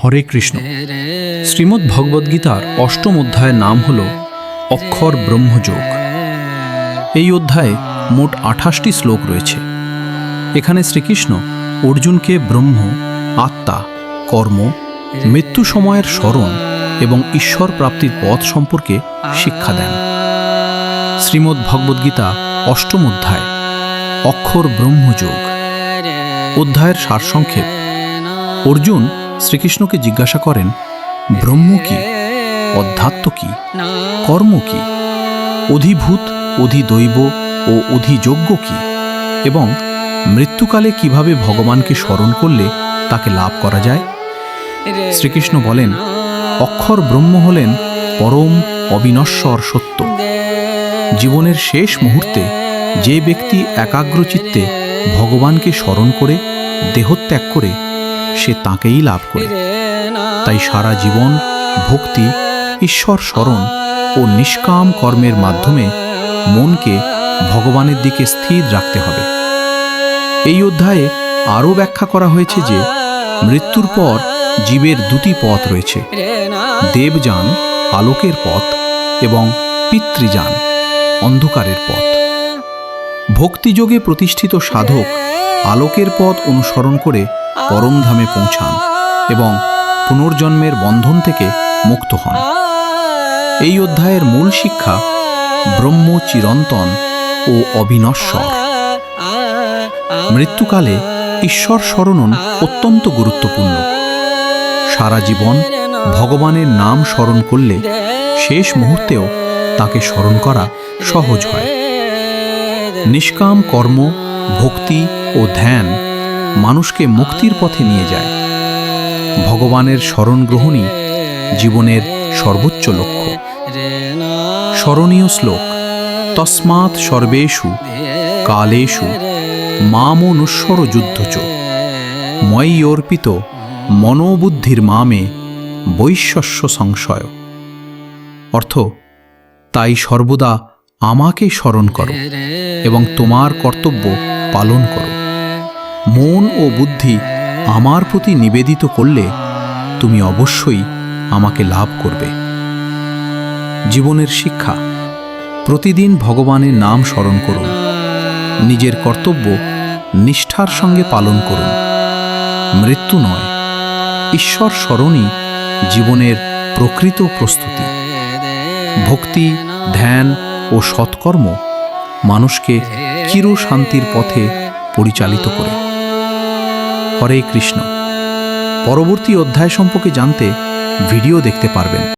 হরে কৃষ্ণ। শ্রীমদ্ ভগবদ্গীতার অষ্টম অধ্যায়ের নাম হল অক্ষর ব্রহ্মযোগ। এই অধ্যায়ে মোট 28টি শ্লোক রয়েছে। এখানে শ্রীকৃষ্ণ অর্জুনকে ব্রহ্ম, আত্মা, কর্ম, মৃত্যু সময়ের স্মরণ এবং ঈশ্বর প্রাপ্তির পথ সম্পর্কে শিক্ষা দেন। শ্রীমদ্ ভগবদ্গীতা অষ্টম অধ্যায় অক্ষর ব্রহ্মযোগ। অধ্যায়ের সারসংক্ষেপ: অর্জুন শ্রীকৃষ্ণকে জিজ্ঞাসা করেন, ব্রহ্ম কি, অধ্যাত্ম কি, কর্ম কি, অধিভূত, অধিদৈব ও অধিযোগ্য কি, এবং মৃত্যুকালে কিভাবে ভগবানকে স্মরণ করলে তাকে লাভ করা যায়। শ্রীকৃষ্ণ বলেন, অক্ষর ব্রহ্ম হলেন পরম অবিনশ্বর সত্য। জীবনের শেষ মুহূর্তে যে ব্যক্তি একাগ্রচিত্তে ভগবানকে স্মরণ করে দেহত্যাগ করে, সে তাঁকেই লাভ করে। তাই সারা জীবন ভক্তি, ঈশ্বর স্মরণ ও নিষ্কাম কর্মের মাধ্যমে মনকে ভগবানের দিকে স্থির রাখতে হবে। এই অধ্যায়ে আরও ব্যাখ্যা করা হয়েছে যে মৃত্যুর পর জীবের দুটি পথ রয়েছে: দেবযান, আলোকের পথ, এবং পিতৃযান, অন্ধকারের পথ। ভক্তিযোগে প্রতিষ্ঠিত সাধক আলোকের পথ অনুসরণ করে পরমধামে পৌঁছান এবং পুনর্জন্মের বন্ধন থেকে মুক্ত হন। এই অধ্যায়ের মূল শিক্ষা ব্রহ্ম চিরন্তন ও অবিনশ্বর। মৃত্যুকালে ঈশ্বর স্মরণ অত্যন্ত গুরুত্বপূর্ণ। সারা জীবন ভগবানের নাম স্মরণ করলে শেষ মুহূর্তেও তাকে স্মরণ করা সহজ হয়। নিষ্কাম কর্ম, ভক্তি ও ধ্যান মানুষকে মুক্তির পথে নিয়ে যায়। ভগবানের শরণ গ্রহণই জীবনের সর্বোচ্চ লক্ষ্য। স্মরণীয় শ্লোক: তস্মাৎ সর্বেষু কালেষু মামনুস্মর যুদ্ধচ ময়ি অর্পিত মনোবুদ্ধির মামে বৈশ্যস্য সংশয়। অর্থ: তাই সর্বদা আমাকে স্মরণ করো এবং তোমার কর্তব্য পালন করো। মন ও বুদ্ধি আমার প্রতি নিবেদিত করলে তুমি অবশ্যই আমাকে লাভ করবে। জীবনের শিক্ষা: প্রতিদিন ভগবানের নাম স্মরণ করুন, নিজের কর্তব্য নিষ্ঠার সঙ্গে পালন করুন। মৃত্যু নয়, ঈশ্বর স্মরণই জীবনের প্রকৃত প্রস্তুতি। ভক্তি, ধ্যান ও সৎকর্ম মানুষকে চির শান্তির পথে পরিচালিত করে। হরে কৃষ্ণ। পরবর্তী অধ্যায় সম্পর্কে জানতে ভিডিও দেখতে পারবেন।